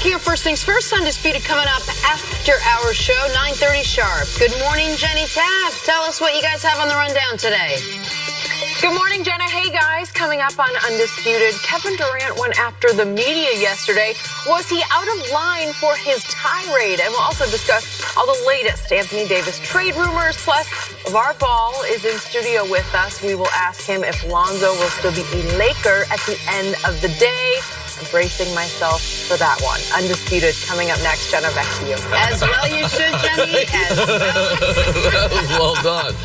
Back here, first things first, Undisputed coming up after our show, 9:30 sharp. Good morning, Jenny Taft. Tell us what you guys have on the rundown today. Good morning, Jenna. Hey, guys. Coming up on Undisputed, Kevin Durant went after the media yesterday. Was he out of line for his tirade? And we'll also discuss all the latest Anthony Davis trade rumors. Plus, LeVar Ball is in studio with us. We will ask him if Lonzo will still be a Laker at the end of the day. I'm bracing myself for that one. Undisputed coming up next. Jenna, back to you. As well you should, Jenny. As well. That was well done.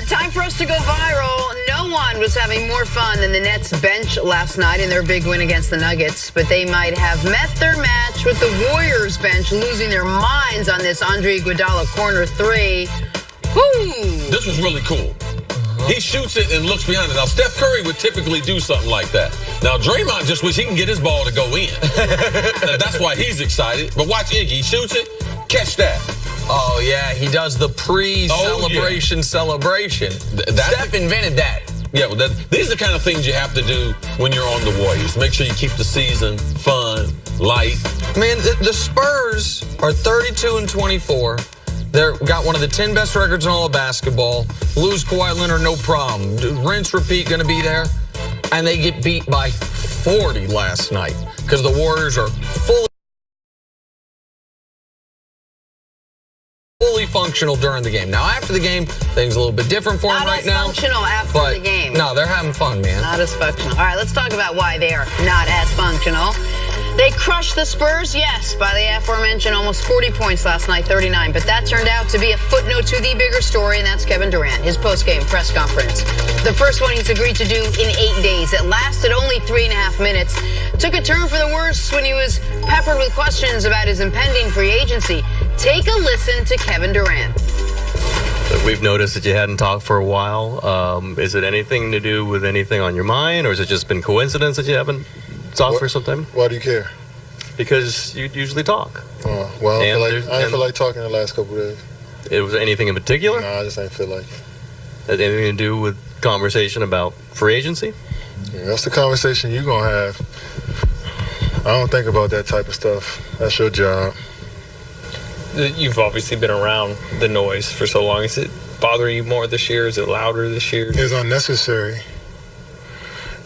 Time for us to go viral. No one was having more fun than the Nets bench last night in their big win against the Nuggets, but they might have met their match with the Warriors bench losing their minds on this Andre Iguodala corner three. Woo! This was really cool. He shoots it and looks behind it. Now, Steph Curry would typically do something like that. Now, Draymond just wish he can get his ball to go in. That's why he's excited. But watch Iggy. He shoots it. Catch that. Oh, yeah. He does the pre-celebration celebration. Steph invented that. Yeah, well, these are the kind of things you have to do when you're on the Warriors. Make sure you keep the season fun, light. Man, the Spurs are 32-24. They've got one of the 10 best records in all of basketball. Lose Kawhi Leonard, no problem. Rinse, repeat, going to be there. And they get beat by 40 last night because the Warriors are fully functional during the game. Now, after the game, things are a little bit different for them right now. Not as functional after the game. No, they're having fun, man. Not as functional. All right, let's talk about why they are not as functional. They crushed the Spurs, yes, by the aforementioned almost 40 points last night, 39. But that turned out to be a footnote to the bigger story, and that's Kevin Durant, his post-game press conference. The first one he's agreed to do in 8 days. It lasted only 3.5 minutes. Took a turn for the worse when he was peppered with questions about his impending free agency. Take a listen to Kevin Durant. We've noticed that you hadn't talked for a while. Is it anything to do with anything on your mind, or has it just been coincidence that you haven't talked for some time? Why do you care? Because you usually talk. Oh, well, I didn't feel like talking the last couple of days. It was anything in particular? No, I just didn't feel like it. Had anything to do with conversation about free agency? Yeah, that's the conversation you're going to have. I don't think about that type of stuff. That's your job. You've obviously been around the noise for so long. Is it bothering you more this year? Is it louder this year? It's unnecessary.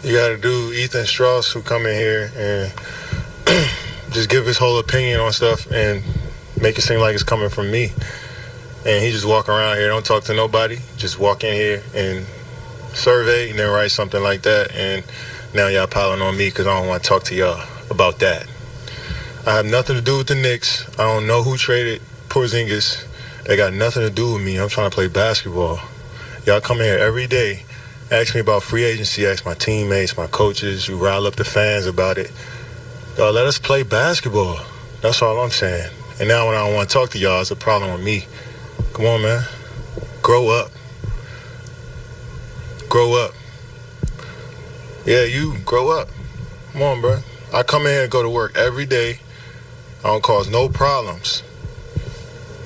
You got to do Ethan Strauss, who come in here and just give his whole opinion on stuff and make it seem like it's coming from me. And he just walk around here, don't talk to nobody, just walk in here and survey and then write something like that. And now y'all piling on me because I don't want to talk to y'all about that. I have nothing to do with the Knicks. I don't know who traded Porzingis. They got nothing to do with me. I'm trying to play basketball. Y'all come in here every day, ask me about free agency, ask my teammates, my coaches, you rile up the fans about it. Y'all, let us play basketball. That's all I'm saying. And now when I don't want to talk to y'all, it's a problem with me. Come on, man. Grow up. Grow up. Yeah, you grow up. Come on, bro. I come in here and go to work every day. I don't cause no problems.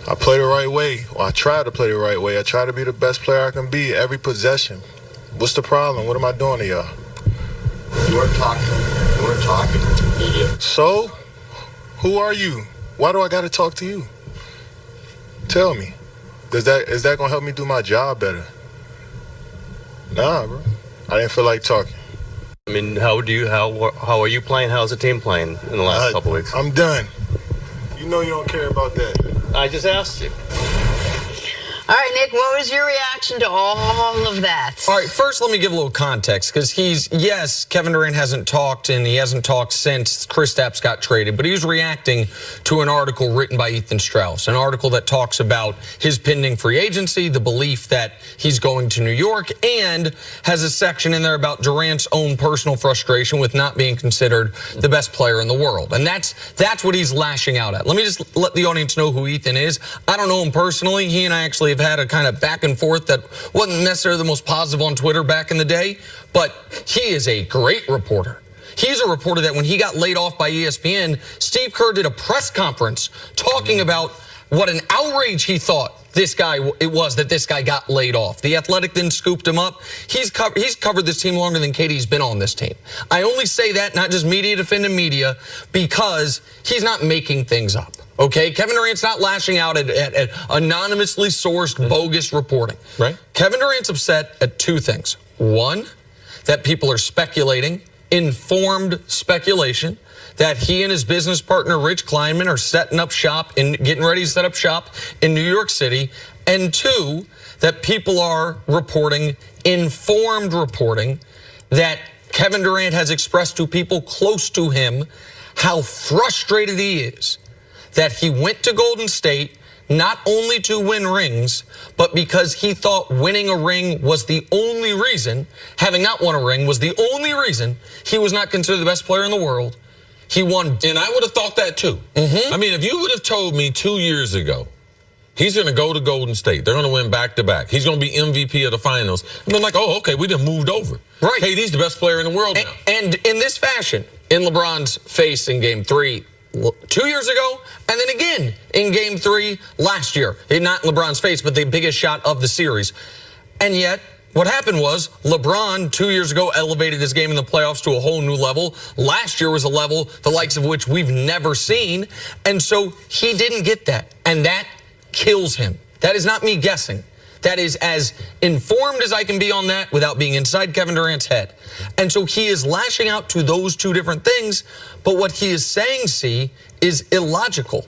I play the right way. Well, I try to play the right way. I try to be the best player I can be every possession. What's the problem? What am I doing to y'all? You weren't talking. So, who are you? Why do I got to talk to you? Tell me. Is that going to help me do my job better? Nah, bro. I didn't feel like talking. I mean, how are you playing? How's the team playing in the last couple weeks? I'm done. You know you don't care about that. I just asked you. All right, Nick, what was your reaction to all of that? All right, first let me give a little context because yes, Kevin Durant hasn't talked and he hasn't talked since Kristaps got traded, but he was reacting to an article written by Ethan Strauss, an article that talks about his pending free agency, the belief that he's going to New York, and has a section in there about Durant's own personal frustration with not being considered the best player in the world. And that's what he's lashing out at. Let me just let the audience know who Ethan is. I don't know him personally. He and I actually have had a kind of back and forth that wasn't necessarily the most positive on Twitter back in the day, but he is a great reporter. He's a reporter that when he got laid off by ESPN, Steve Kerr did a press conference talking about what an outrage he thought this guy got laid off. The Athletic then scooped him up. He's covered this team longer than KD's been on this team. I only say that, not just media defending media, because he's not making things up. Okay, Kevin Durant's not lashing out at anonymously sourced bogus reporting. Right. Kevin Durant's upset at two things. One, that people are speculating, informed speculation, that he and his business partner, Rich Kleinman, are setting up shop and getting ready to set up shop in New York City. And two, that people are reporting, informed reporting, that Kevin Durant has expressed to people close to him how frustrated he is that he went to Golden State not only to win rings, but because he thought winning a ring was the only reason, having not won a ring was the only reason he was not considered the best player in the world. He won. And I would have thought that too. I mean, if you would have told me 2 years ago, he's going to go to Golden State, they're going to win back-to-back, he's going to be MVP of the finals, I'm like, oh, okay, we done moved over. Right. KD's the best player in the world now. And in this fashion, in LeBron's face in Game 3, 2 years ago, and then again in Game 3 last year. Not LeBron's face, but the biggest shot of the series. And yet, what happened was LeBron 2 years ago elevated his game in the playoffs to a whole new level. Last year was a level the likes of which we've never seen. And so he didn't get that. And that kills him. That is not me guessing. That is as informed as I can be on that without being inside Kevin Durant's head. And so he is lashing out to those two different things. But what he is saying, see, is illogical.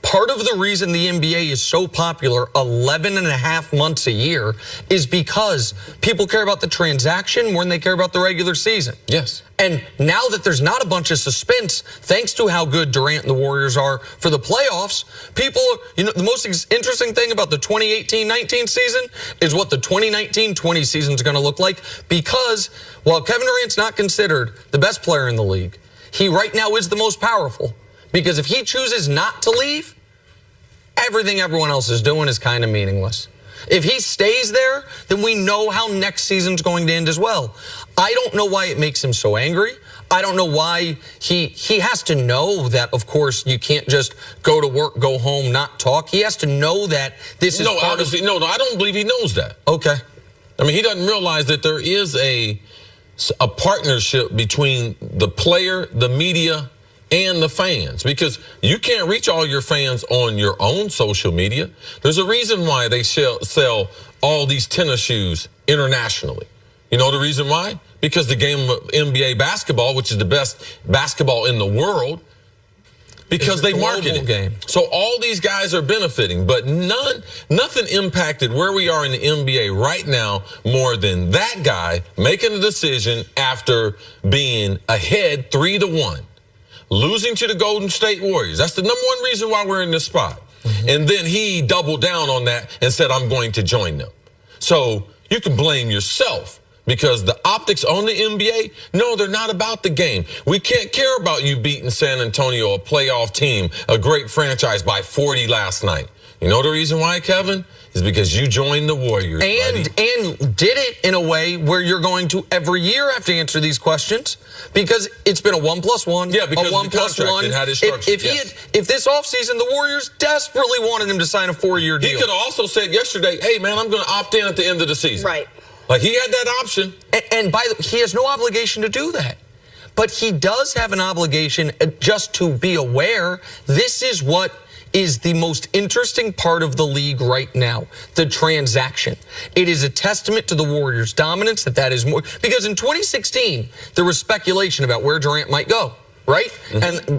Part of the reason the NBA is so popular 11 and a half months a year is because people care about the transaction more than they care about the regular season. Yes. And now that there's not a bunch of suspense, thanks to how good Durant and the Warriors are for the playoffs, people, the most interesting thing about the 2018-19 season is what the 2019-20 season is going to look like, because while Kevin Durant's not considered the best player in the league, he right now is the most powerful. Because if he chooses not to leave, everything everyone else is doing is kind of meaningless. If he stays there, then we know how next season's going to end as well. I don't know why it makes him so angry. I don't know why he has to know that, of course, you can't just go to work, go home, not talk. He has to know that this is part of... No, I don't believe he knows that. Okay. I mean, he doesn't realize that there is a partnership between the player, the media, and the fans, because you can't reach all your fans on your own social media. There's a reason why they sell all these tennis shoes internationally. You know the reason why? Because the game of NBA basketball, which is the best basketball in the world, because they market it. Game. So all these guys are benefiting, but nothing impacted where we are in the NBA right now more than that guy making a decision after being ahead 3-1. Losing to the Golden State Warriors. That's the number one reason why we're in this spot. And then he doubled down on that and said, I'm going to join them. So you can blame yourself, because the optics on the NBA, no, they're not about the game. We can't care about you beating San Antonio, a playoff team, a great franchise, by 40 last night. You know the reason why, Kevin? Is because you joined the Warriors. And did it in a way where you're going to every year have to answer these questions, because it's been a 1+1. Yeah, because a 1+1. And how it structured. If this offseason the Warriors desperately wanted him to sign a 4-year deal, he could have also said yesterday, hey, man, I'm going to opt in at the end of the season. Right. Like, he had that option. And he has no obligation to do that. But he does have an obligation just to be aware this is what is the most interesting part of the league right now, the transaction. It is a testament to the Warriors' dominance that is more, because in 2016, there was speculation about where Durant might go, right?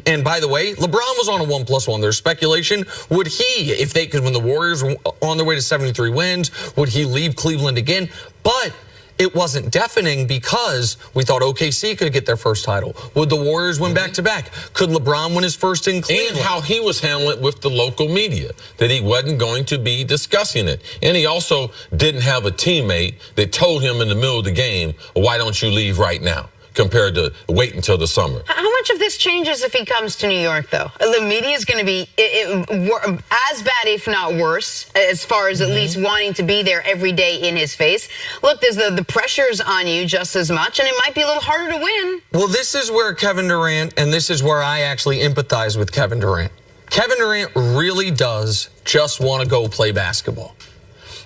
And by the way, LeBron was on a 1+1. There's speculation, would he, if they could, when the Warriors were on their way to 73 wins, would he leave Cleveland again? But it wasn't deafening, because we thought OKC could get their first title. Would the Warriors win back-to-back? Could LeBron win his first in Cleveland? And how he was handling it with the local media, that he wasn't going to be discussing it. And he also didn't have a teammate that told him in the middle of the game, why don't you leave right now, compared to wait until the summer. How much of this changes if he comes to New York, though? The media is going to be as bad, if not worse, as far as at least wanting to be there every day in his face. Look, there's the pressure's on you just as much, and it might be a little harder to win. Well, this is where Kevin Durant, and this is where I actually empathize with Kevin Durant. Kevin Durant really does just want to go play basketball.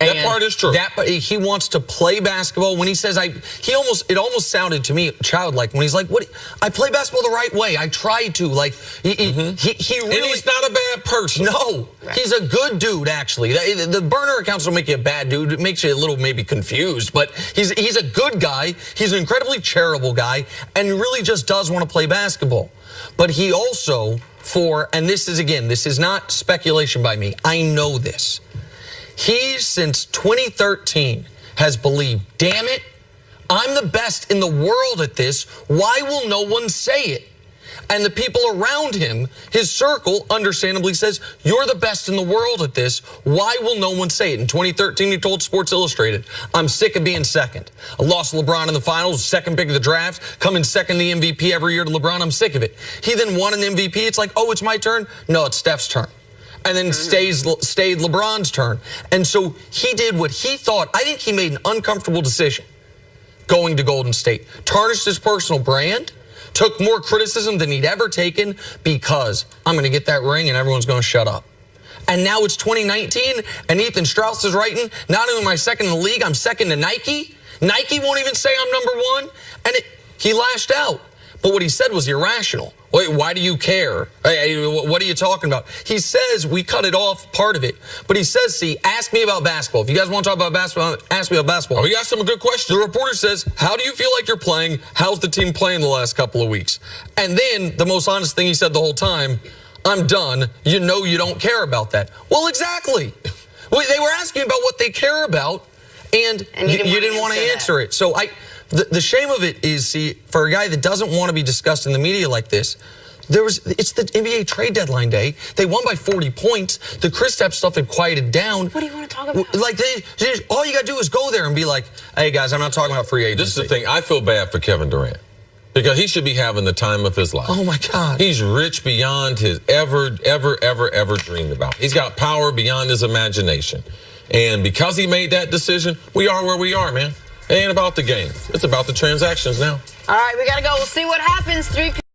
That part is true. He wants to play basketball. When he says it almost sounded to me childlike when he's like, "What? I play basketball the right way. I try to." Like he really. And he's not a bad person. No, he's a good dude. Actually, the burner accounts don't make you a bad dude. It makes you a little maybe confused. But he's a good guy. He's an incredibly charitable guy, and really just does want to play basketball. But he also and this is not speculation by me. I know this. He, since 2013, has believed, damn it, I'm the best in the world at this. Why will no one say it? And the people around him, his circle, understandably says, you're the best in the world at this. Why will no one say it? In 2013, he told Sports Illustrated, I'm sick of being second. I lost LeBron in the finals, second pick of the draft, coming second the MVP every year to LeBron. I'm sick of it. He then won an MVP. It's like, oh, it's my turn? No, it's Steph's turn. And then stayed LeBron's turn. And so he did what he thought. I think he made an uncomfortable decision going to Golden State. Tarnished his personal brand, took more criticism than he'd ever taken because I'm going to get that ring and everyone's going to shut up. And now it's 2019 and Ethan Strauss is writing, not only am I second in the league, I'm second to Nike. Nike won't even say I'm number one. And he lashed out. But what he said was irrational. Wait, why do you care? What are you talking about? He says, we cut it off, part of it. But he says, see, ask me about basketball. If you guys want to talk about basketball, ask me about basketball. Oh, he asked him a good question. The reporter says, how do you feel like you're playing? How's the team playing the last couple of weeks? And then the most honest thing he said the whole time, I'm done. You know you don't care about that. Well, exactly. They were asking about what they care about, and you didn't want to answer it. So the shame of it is, see, for a guy that doesn't want to be discussed in the media like this, it's the NBA trade deadline day. They won by 40 points. The Kristaps stuff had quieted down. What do you want to talk about? Like, all you got to do is go there and be like, hey, guys, I'm not talking about free agency. This is the thing. I feel bad for Kevin Durant because he should be having the time of his life. Oh, my God. He's rich beyond his ever dreamed about. He's got power beyond his imagination. And because he made that decision, we are where we are, man. It ain't about the game. It's about the transactions now. All right, we got to go. We'll see what happens. 3